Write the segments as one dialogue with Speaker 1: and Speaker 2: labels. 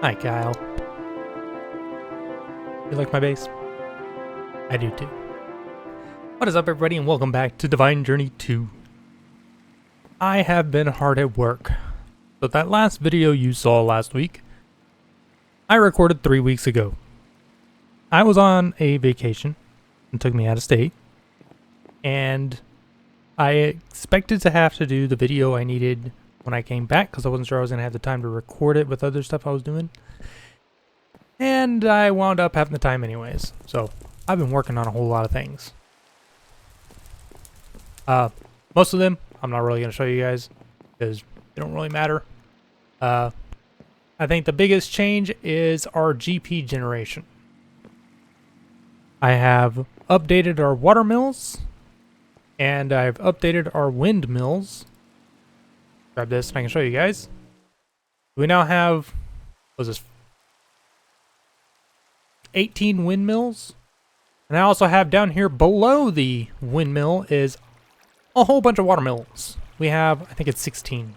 Speaker 1: Hi, Kyle. You like my base? I do too. What is up, everybody, and welcome back to Divine Journey 2. I have been hard at work. So that last video you saw last week, I recorded 3 weeks ago. I was on a vacation and took me out of state, and I expected to have to do the video I needed when I came back because I wasn't sure I was going to have the time to record it with other stuff I was doing. And I wound up having the time anyways. So I've been working on a whole lot of things. Most of them I'm not really going to show you guys because they don't really matter. I think the biggest change is our GP generation. I have updated our water mills, and I've updated our windmills. Grab this and I can show you guys. We now have, what is this, 18 windmills. And I also have down here below the windmill is a whole bunch of water mills. We have, I think it's 16.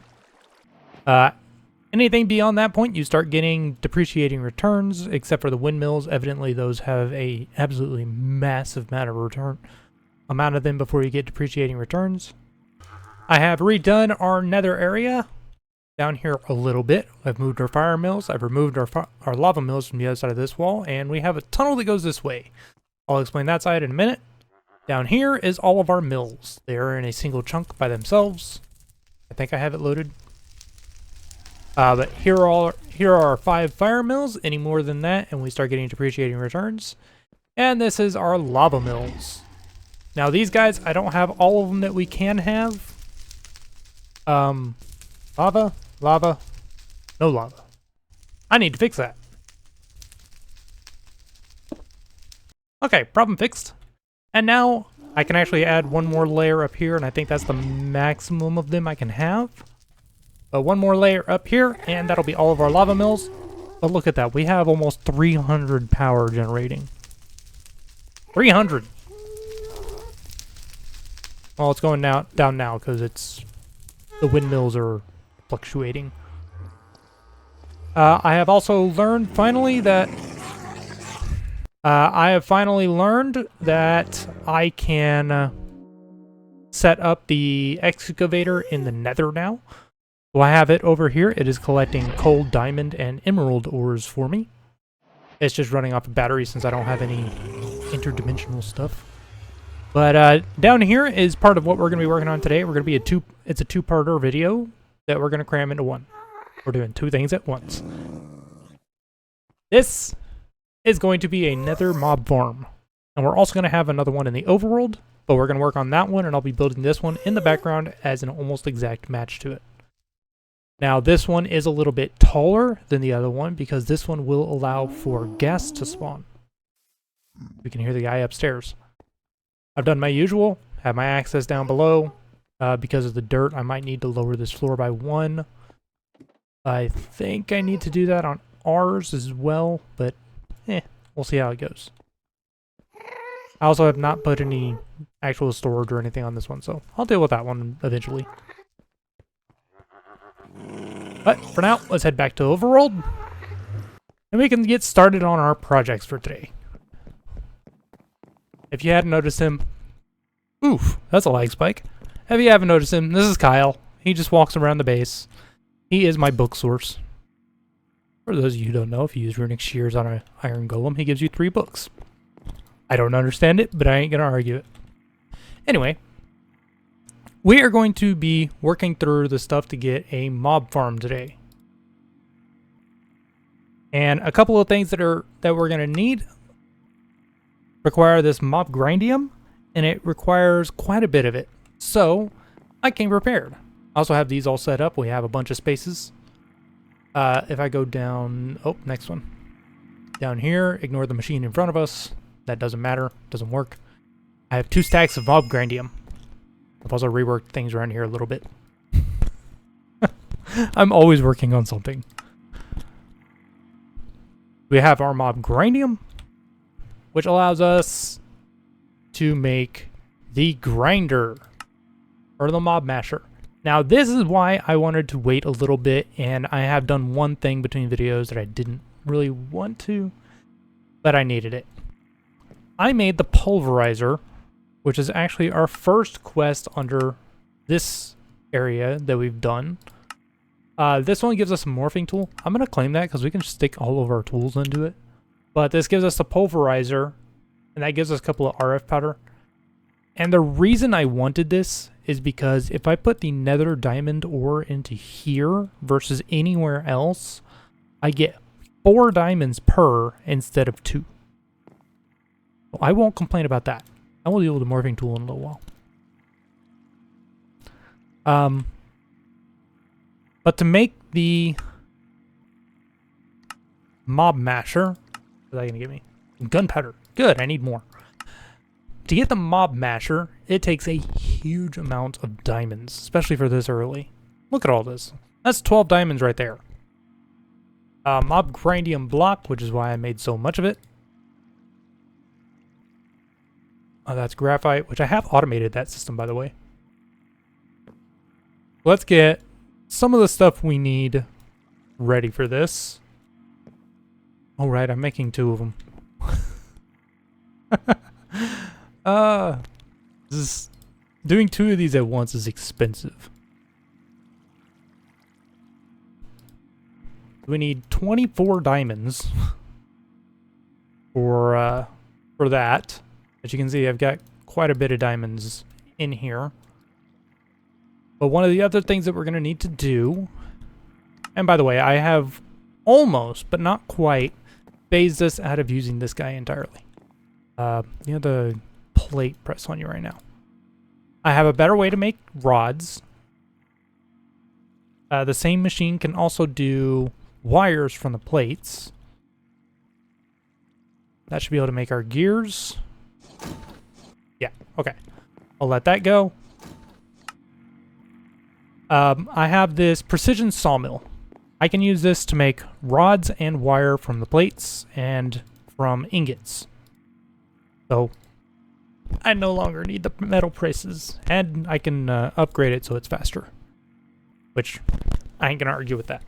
Speaker 1: Anything beyond that point, you start getting depreciating returns, except for the windmills. Evidently, those have a absolutely massive amount of them before you get depreciating returns. I have redone our nether area down here a little bit. I've moved our fire mills. I've removed our lava mills from the other side of this wall, and we have a tunnel that goes this way. I'll explain that side in a minute. Down here is all of our mills. They are in a single chunk by themselves. I think I have it loaded. But here are our 5 fire mills. Any more than that, and we start getting depreciating returns. And this is our lava mills. Now these guys, I don't have all of them that we can have. Lava, no lava. I need to fix that. Okay, problem fixed. And now I can actually add one more layer up here, and I think that's the maximum of them I can have. But one more layer up here, and that'll be all of our lava mills. But look at that, we have almost 300 power generating. 300! Well, it's going down now because the windmills are fluctuating. I have also learned finally that I can set up the excavator in the nether now. So I have it over here. It is collecting coal, diamond, and emerald ores for me. It's just running off a battery since I don't have any interdimensional stuff. But down here is part of what we're going to be working on today. We're going to be it's a two-parter video that we're going to cram into one. We're doing 2 things at once. This is going to be a nether mob farm. And we're also going to have another one in the overworld, but we're going to work on that one, and I'll be building this one in the background as an almost exact match to it. Now, this one is a little bit taller than the other one because this one will allow for gas to spawn. We can hear the guy upstairs. I've done my usual, have my access down below. Because of the dirt, I might need to lower this floor by 1. I think I need to do that on ours as well, but we'll see how it goes. I also have not put any actual storage or anything on this one, so I'll deal with that one eventually. But for now, let's head back to Overworld, and we can get started on our projects for today. If you hadn't noticed him, oof, that's a lag spike. If you haven't noticed him, this is Kyle. He just walks around the base. He is my book source. For those of you who don't know, if you use runic shears on an iron golem, he gives you 3 books. I don't understand it, but I ain't gonna argue it. Anyway, we are going to be working through the stuff to get a mob farm today. And a couple of things that we're gonna need require this mob grindium, and it requires quite a bit of it. So I came prepared. I also have these all set up. We have a bunch of spaces. If I go down, next one. Down here, ignore the machine in front of us. That doesn't matter, doesn't work. I have 2 stacks of mob grindium. I've also reworked things around here a little bit. I'm always working on something. We have our mob grindium, which allows us to make the grinder, or the mob masher. Now, this is why I wanted to wait a little bit, and I have done one thing between videos that I didn't really want to, but I needed it. I made the pulverizer, which is actually our first quest under this area that we've done. This one gives us a morphing tool. I'm going to claim that because we can stick all of our tools into it. But this gives us a pulverizer, and that gives us a couple of RF powder. And the reason I wanted this is because if I put the nether diamond ore into here versus anywhere else, I get 4 diamonds per instead of 2. Well, I won't complain about that. I will deal with the morphing tool in a little while. But to make the mob masher, what is that going to give me? Gunpowder. Good, I need more. To get the mob masher, it takes a huge amount of diamonds, especially for this early. Look at all this. That's 12 diamonds right there. Mob grindium block, which is why I made so much of it. Oh, that's graphite, which I have automated that system, by the way. Let's get some of the stuff we need ready for this. All right, I'm making 2 of them. Doing 2 of these at once is expensive. We need 24 diamonds for that. As you can see, I've got quite a bit of diamonds in here. But one of the other things that we're going to need to do, and by the way, I have almost, but not quite, phased us out of using this guy entirely. You know, the plate press on you right now. I have a better way to make rods. The same machine can also do wires from the plates. That should be able to make our gears. Yeah, okay. I'll let that go. I have this precision sawmill. I can use this to make rods and wire from the plates and from ingots. So I no longer need the metal presses, and I can upgrade it so it's faster, which I ain't gonna argue with that.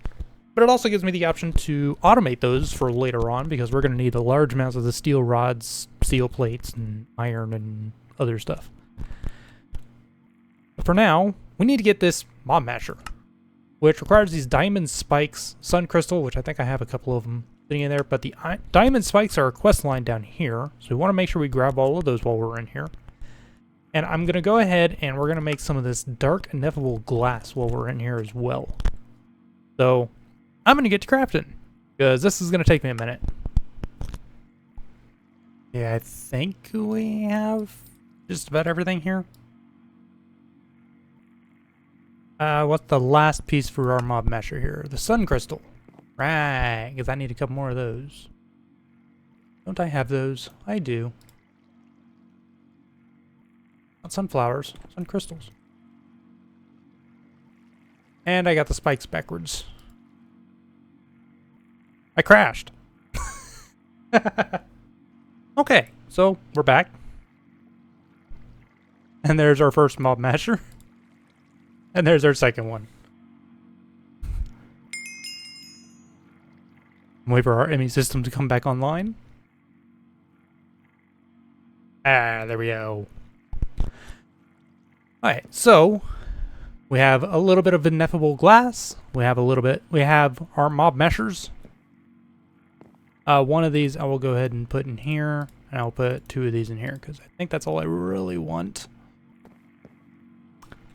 Speaker 1: But it also gives me the option to automate those for later on, because we're gonna need a large amounts of the steel rods, steel plates, and iron and other stuff. But for now, we need to get this mob masher, which requires these diamond spikes, sun crystal, which I think I have a couple of them sitting in there, but the diamond spikes are a quest line down here, so we want to make sure we grab all of those while we're in here. And I'm going to go ahead and we're going to make some of this dark ineffable glass while we're in here as well. So I'm going to get to crafting, because this is going to take me a minute. Yeah, I think we have just about everything here. What's the last piece for our mob masher here? The sun crystal. Right, because I need a couple more of those. Don't I have those? I do. Not sunflowers, sun crystals. And I got the spikes backwards. I crashed. Okay, so we're back. And there's our first mob masher. And there's our second one. Wait for our enemy system to come back online. Ah, there we go. Alright, so we have a little bit of ineffable glass. We have our mob meshers. One of these I will go ahead and put in here, and I'll put 2 of these in here because I think that's all I really want.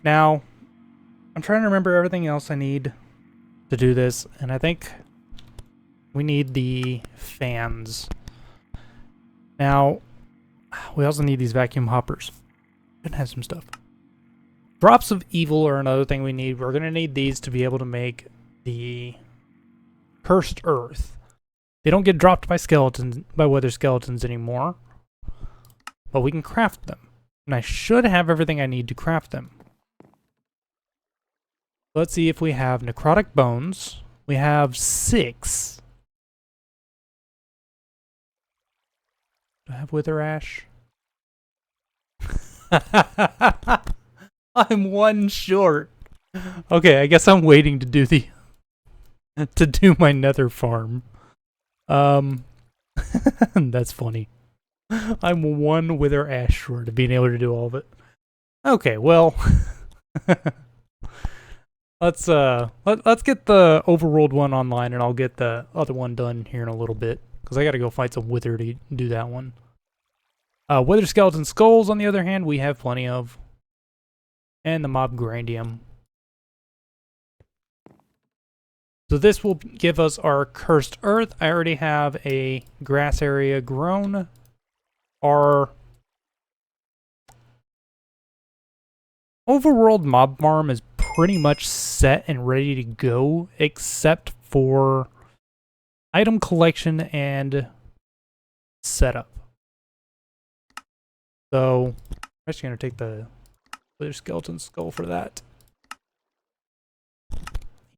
Speaker 1: Now, I'm trying to remember everything else I need to do this, and I think we need the fans. Now, we also need these vacuum hoppers. Gonna have some stuff. Drops of evil are another thing we need. We're gonna need these to be able to make the cursed earth. They don't get dropped by skeletons, by wither skeletons anymore, but we can craft them. And I should have everything I need to craft them. Let's see if we have necrotic bones. We have 6. Do I have wither ash? I'm 1 short. Okay, I guess I'm waiting to do the to do my nether farm. That's funny. I'm one wither ash short of being able to do all of it. Okay, well, let's get the overworld one online, and I'll get the other one done here in a little bit because I got to go fight some wither to do that one. Wither skeleton skulls, on the other hand, we have plenty of, and the mob grandium. So this will give us our cursed earth. I already have a grass area grown. Our overworld mob farm is pretty much set and ready to go, except for item collection and setup. So I'm actually going to take the wither skeleton skull for that.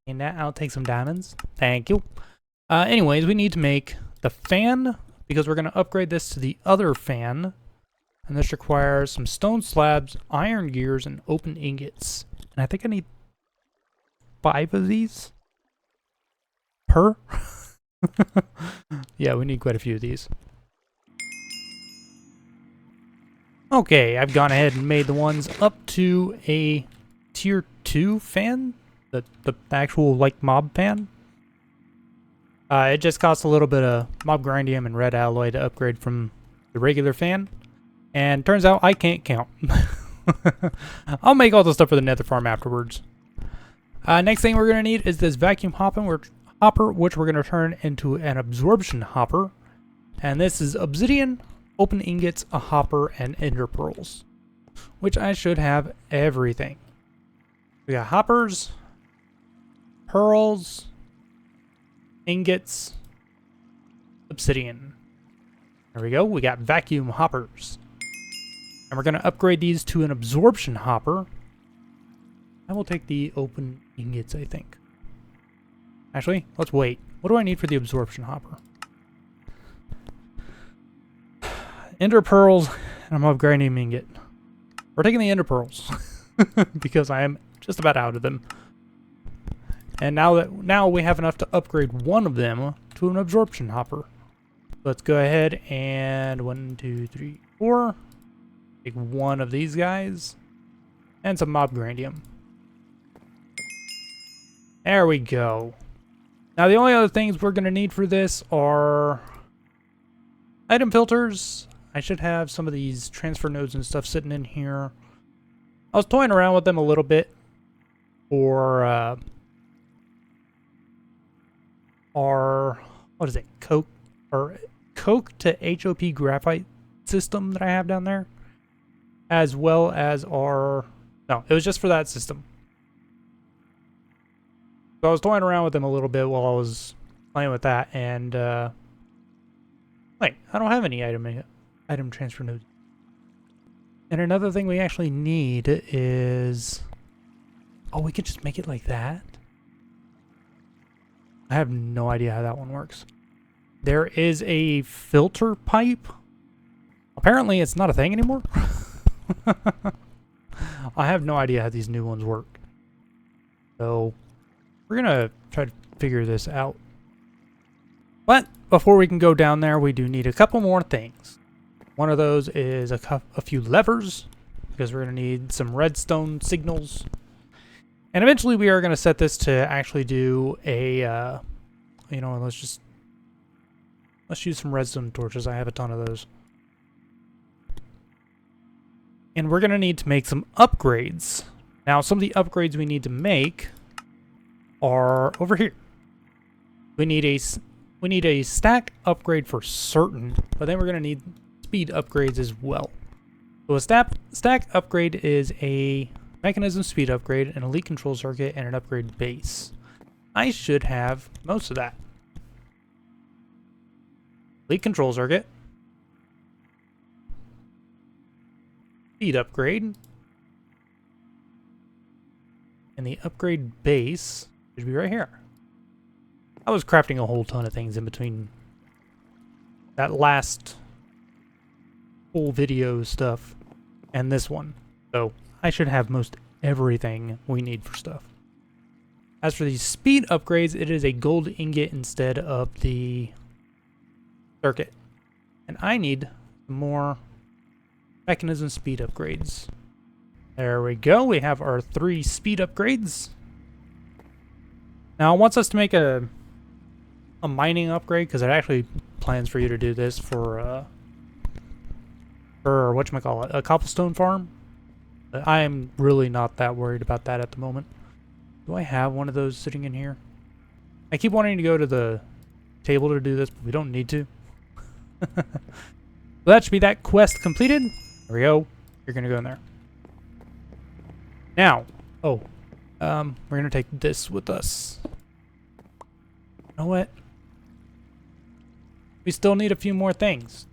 Speaker 1: And now I'll take some diamonds. Thank you. Anyways, we need to make the fan because we're going to upgrade this to the other fan. And this requires some stone slabs, iron gears, and open ingots. And I think I need 5 of these per. Yeah, we need quite a few of these. Okay, I've gone ahead and made the ones up to a tier 2 fan. The actual, like, mob fan. It just costs a little bit of mob grandium and red alloy to upgrade from the regular fan. And turns out I can't count. I'll make all the stuff for the nether farm afterwards. Next thing we're going to need is this vacuum hopper, which we're going to turn into an absorption hopper. And this is obsidian, open ingots, a hopper, and ender pearls. Which I should have everything. We got hoppers, pearls, ingots, obsidian. There we go. We got vacuum hoppers. And we're going to upgrade these to an absorption hopper. I will take the open ingots, I think. Actually, let's wait. What do I need for the absorption hopper? Ender pearls, and I'm upgrading an ingot. We're taking the ender pearls because I am just about out of them. And now we have enough to upgrade one of them to an absorption hopper. Let's go ahead and 1, 2, 3, 4. Take one of these guys and some mob grandium. There we go. Now the only other things we're going to need for this are item filters. I should have some of these transfer nodes and stuff sitting in here. I was toying around with them a little bit for our, what is it, coke to HOP graphite system that I have down there, as well as our, no, it was just for that system. So I was toying around with them a little bit while I was playing with that, and wait, I don't have any item transfer nodes. And another thing we actually need is, oh, we could just make it like that. I have no idea how that one works. There is a filter pipe. Apparently it's not a thing anymore. I have no idea how these new ones work. So we're gonna try to figure this out. But before we can go down there, we do need a couple more things. One of those is a few levers, because we're gonna need some redstone signals. And eventually we are gonna set this to actually do a, you know, let's use some redstone torches. I have a ton of those. And we're going to need to make some upgrades. Now, some of the upgrades we need to make are over here. We need a stack upgrade for certain, but then we're going to need speed upgrades as well. So a stack upgrade is a mechanism speed upgrade, an elite control circuit, and an upgrade base. I should have most of that. Elite control circuit. Speed upgrade. And the upgrade base should be right here. I was crafting a whole ton of things in between that last full video stuff and this one. So I should have most everything we need for stuff. As for these speed upgrades, it is a gold ingot instead of the circuit. And I need more mechanism speed upgrades. There we go. We have our 3 speed upgrades. Now it wants us to make a mining upgrade, because it actually plans for you to do this for whatchamacallit, a cobblestone farm. But I'm really not that worried about that at the moment. Do I have one of those sitting in here? I keep wanting to go to the table to do this, but we don't need to. So that should be that quest completed. There we go. You're going to go in there. Now, we're going to take this with us. You know what? We still need a few more things.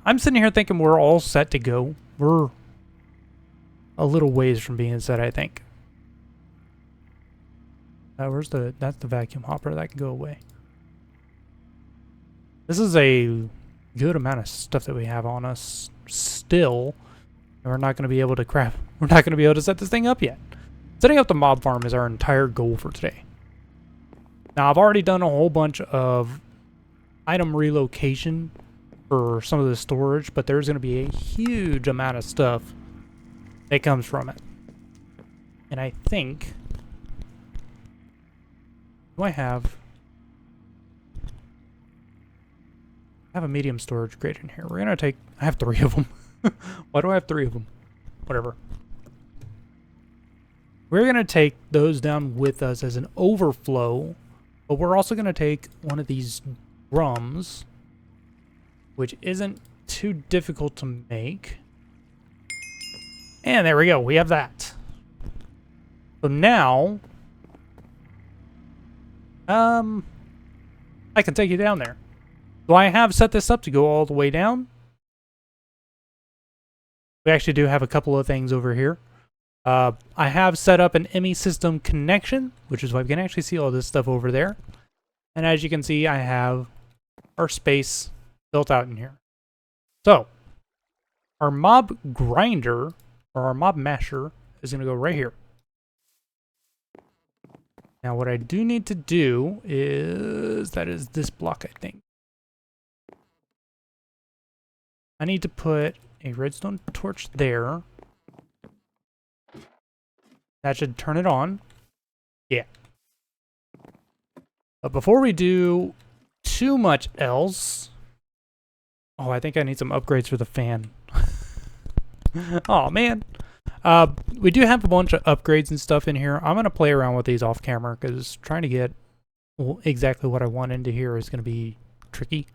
Speaker 1: I'm sitting here thinking we're all set to go. We're a little ways from being set, I think. That's the vacuum hopper. That can go away. This is a good amount of stuff that we have on us still. And we're not going to be able to we're not going to be able to set this thing up yet. Setting up the mob farm is our entire goal for today. Now, I've already done a whole bunch of item relocation for some of the storage, but there's going to be a huge amount of stuff that comes from it. And I think... I have a medium storage grate in here. We're going to take... I have 3 of them. Why do I have 3 of them? Whatever. We're going to take those down with us as an overflow, but we're also going to take one of these drums, which isn't too difficult to make. And there we go. We have that. So now... I can take you down there. So I have set this up to go all the way down. We actually do have a couple of things over here. I have set up an ME system connection, which is why we can actually see all this stuff over there. And as you can see, I have our space built out in here. So, our mob grinder, or our mob masher, is going to go right here. Now, what I do need to do is, that is this block, I think. I need to put a redstone torch there. That should turn it on. Yeah. But before we do too much else... Oh, I think I need some upgrades for the fan. Oh, man. We do have a bunch of upgrades and stuff in here. I'm going to play around with these off camera because trying to get exactly what I want into here is going to be tricky.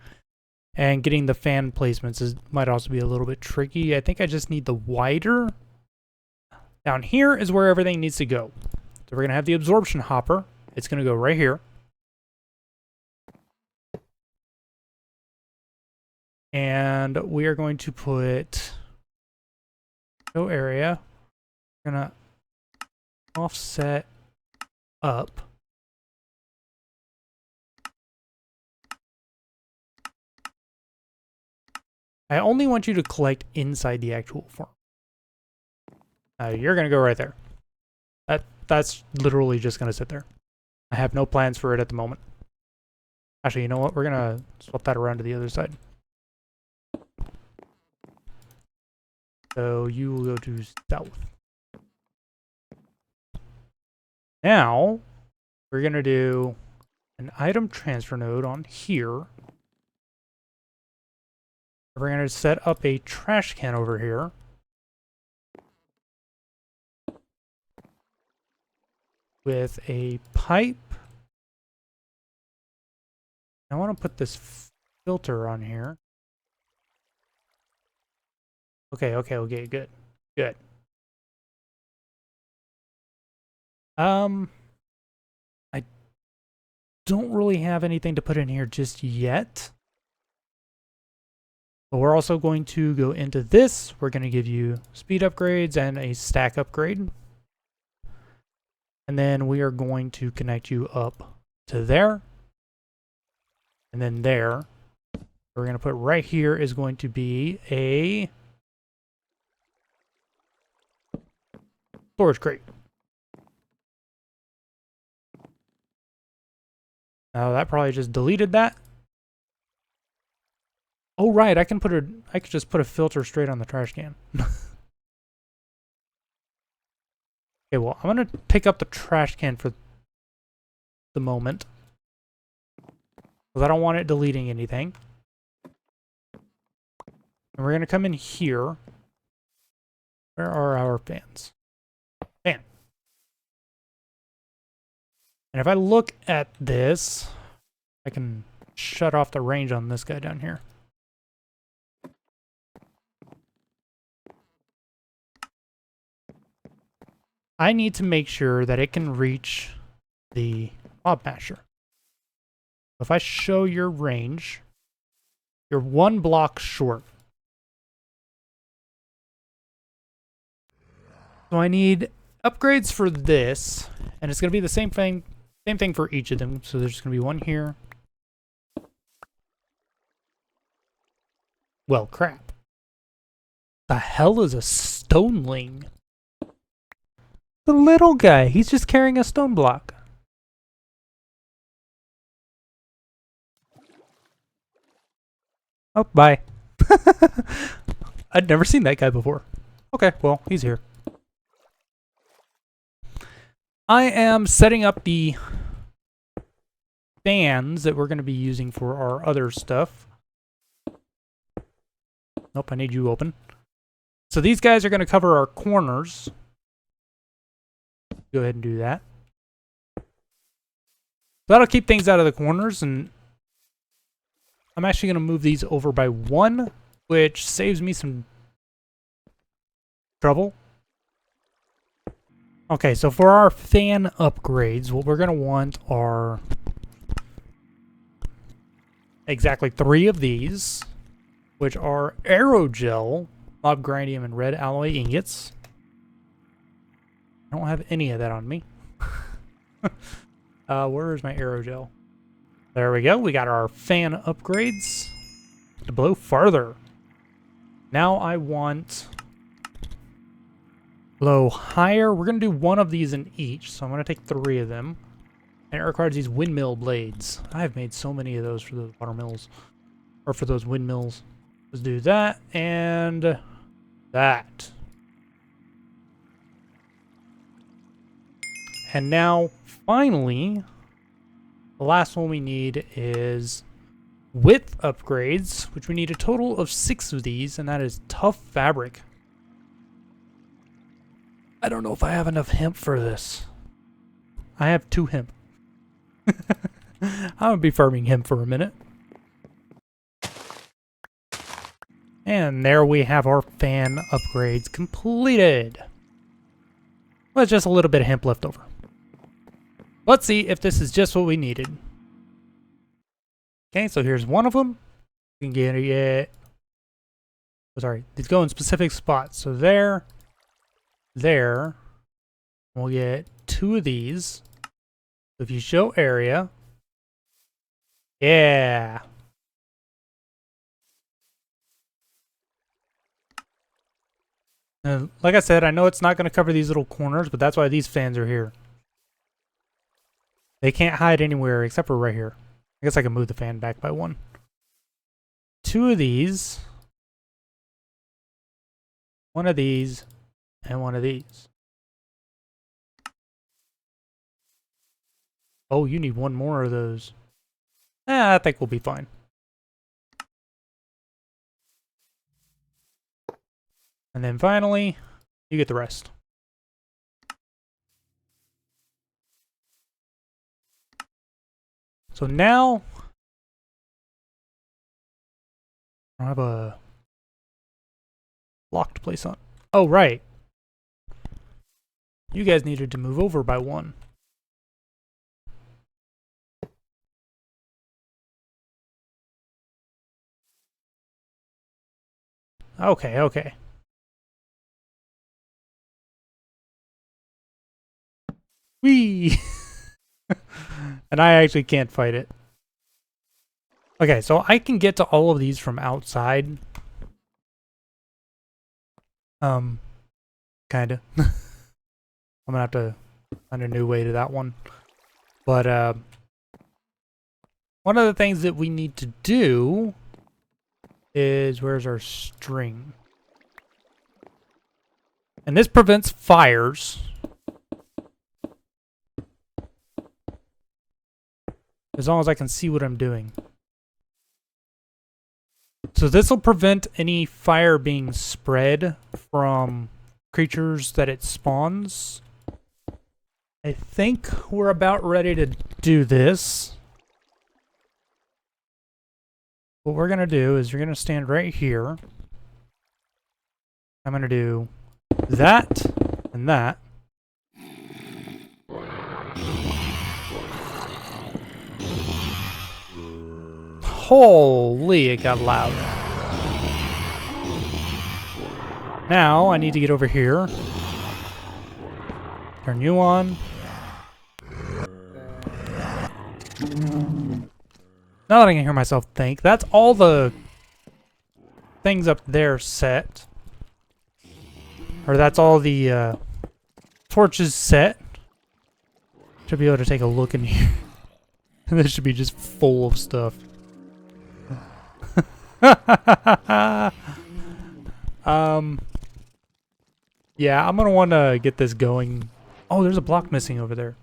Speaker 1: And getting the fan placements might also be a little bit tricky. I think I just need the wider. Down here is where everything needs to go. So we're going to have the absorption hopper. It's going to go right here. And we are going to put no area. We're going to offset up. I only want you to collect inside the actual farm. You're going to go right there. That's literally just going to sit there. I have no plans for it at the moment. Actually, you know what? We're going to swap that around to the other side. So you will go to south. Now, we're going to do an item transfer node on here. We're going to set up a trash can over here. With a pipe. I want to put this filter on here. Okay, good. Good. I don't really have anything to put in here just yet. But we're also going to go into this. We're going to give you speed upgrades and a stack upgrade. And then we are going to connect you up to there. And then there. We're going to put right here is going to be a storage crate. Now that probably just deleted that. Oh right, I could just put a filter straight on the trash can. Okay, well, I'm gonna pick up the trash can for the moment. Because I don't want it deleting anything. And we're gonna come in here. Where are our fans? Fan. And if I look at this, I can shut off the range on this guy down here. I need to make sure that it can reach the mob masher. If I show your range, you're 1 block short. So I need upgrades for this, and it's going to be the same thing for each of them. So there's going to be one here. Well, crap. The hell is a stoneling? The little guy. He's just carrying a stone block. Oh, bye. I'd never seen that guy before. Okay, well, he's here. I am setting up the fans that we're going to be using for our other stuff. Nope, I need you open. So these guys are going to cover our corners. Go ahead and do that. That'll keep things out of the corners, and I'm actually going to move these over by 1, which saves me some trouble. Okay, so for our fan upgrades, what we're going to want are exactly 3 of these, which are aerogel, mobgrandium, and red alloy ingots. I don't have any of that on me. Where is my aerogel? There we go. We got our fan upgrades to blow farther. Now I want blow higher. We're going to do 1 of these in each, so I'm going to take 3 of them. And it requires these windmill blades. I've made so many of those for those water mills, or for those windmills. Let's do that and that. And now, finally, the last one we need is width upgrades, which we need a total of 6 of these, and that is tough fabric. I don't know if I have enough hemp for this. I have 2 hemp. I'm gonna be farming hemp for a minute. And there we have our fan upgrades completed. Well, just a little bit of hemp left over. Let's see if this is just what we needed. Okay, so here's one of them. You can get it. Oh, sorry, these go in specific spots. So there. We'll get 2 of these. If you show area. Yeah. And like I said, I know it's not going to cover these little corners, but that's why these fans are here. They can't hide anywhere except for right here. I guess I can move the fan back by 1. 2 of these. 1 of these. And 1 of these. Oh, you need 1 more of those. I think we'll be fine. And then finally, you get the rest. So now, I don't have a locked place on. Oh, right. You guys needed to move over by 1. Okay, okay. Whee! And I actually can't fight it. Okay, so I can get to all of these from outside. Kinda. I'm gonna have to find a new way to that one. But one of the things that we need to do is, where's our string? And this prevents fires. As long as I can see what I'm doing. So this will prevent any fire being spread from creatures that it spawns. I think we're about ready to do this. What we're going to do is you're going to stand right here. I'm going to do that and that. Holy, it got loud. Now I need to get over here. Turn you on. Now that I can hear myself think, that's all the things up there set. Or that's all the torches set. Should be able to take a look in here. This should be just full of stuff. Yeah, I'm gonna want to get this going. Oh, there's a block missing over there.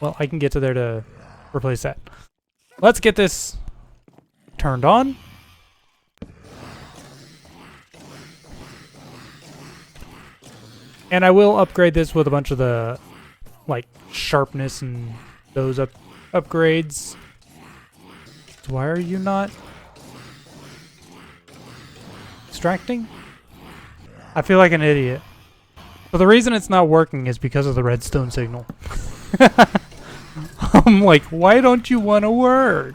Speaker 1: Well, I can get to there to replace that. Let's get this turned on. And I will upgrade this with a bunch of the, like, sharpness and those upgrades. Why are you not extracting? I feel like an idiot. But the reason it's not working is because of the redstone signal. I'm like, why don't you want to work?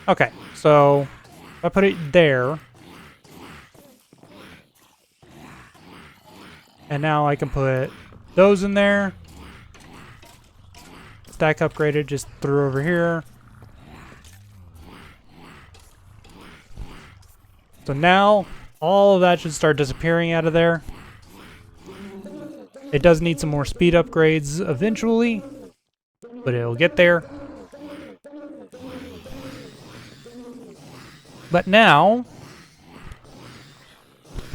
Speaker 1: Okay, so if I put it there. And now I can put those in there. Stack upgraded just through over here. So now all of that should start disappearing out of there. It does need some more speed upgrades eventually, but it'll get there. But now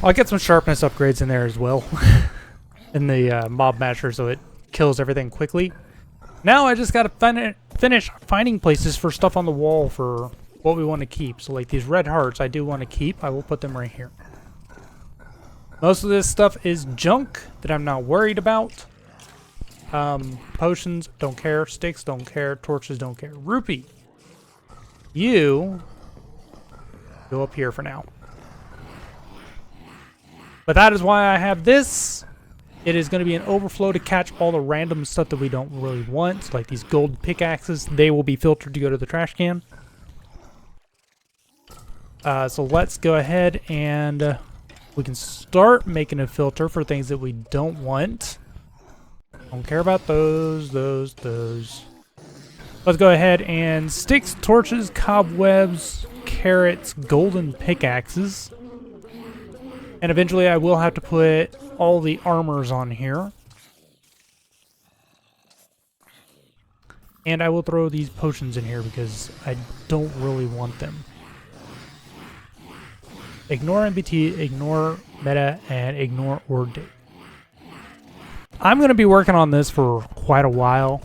Speaker 1: I'll get some sharpness upgrades in there as well. In the mob masher, so it kills everything quickly. Now I just gotta finish finding places for stuff on the wall for what we want to keep. So like these red hearts I do want to keep. I will put them right here. Most of this stuff is junk that I'm not worried about. Potions, don't care. Sticks, don't care. Torches, don't care. Rupee, you go up here for now. But that is why I have this. It is going to be an overflow to catch all the random stuff that we don't really want. So like these gold pickaxes, they will be filtered to go to the trash can. So let's go ahead and we can start making a filter for things that we don't want. Don't care about those. Let's go ahead and sticks, torches, cobwebs, carrots, golden pickaxes. And eventually I will have to put all the armors on here. And I will throw these potions in here because I don't really want them. Ignore MBT, ignore meta, and ignore org date. I'm going to be working on this for quite a while.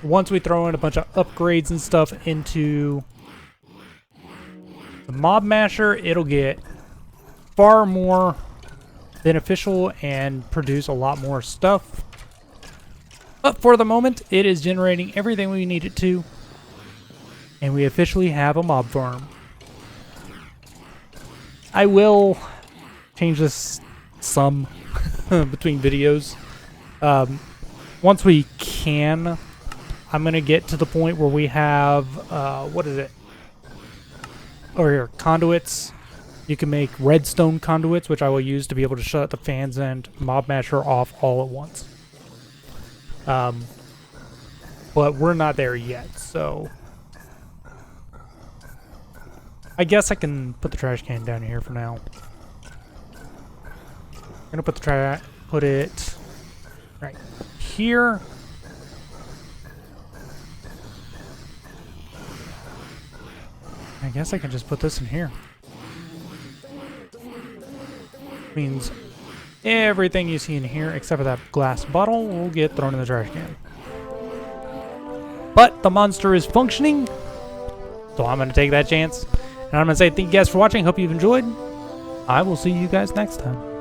Speaker 1: Once we throw in a bunch of upgrades and stuff into the mob masher, it'll get far more beneficial and produce a lot more stuff. But for the moment, it is generating everything we need it to. And we officially have a mob farm. I will change this some between videos. Once we can, I'm going to get to the point where we have, what is it? Over here, conduits. You can make redstone conduits, which I will use to be able to shut the fans and mob masher off all at once. But we're not there yet, so I guess I can put the trash can down here for now. I'm gonna put it right here. I guess I can just put this in here. Means everything you see in here, except for that glass bottle, will get thrown in the trash can. But the monster is functioning, so I'm going to take that chance. And I'm going to say thank you guys for watching. Hope you've enjoyed. I will see you guys next time.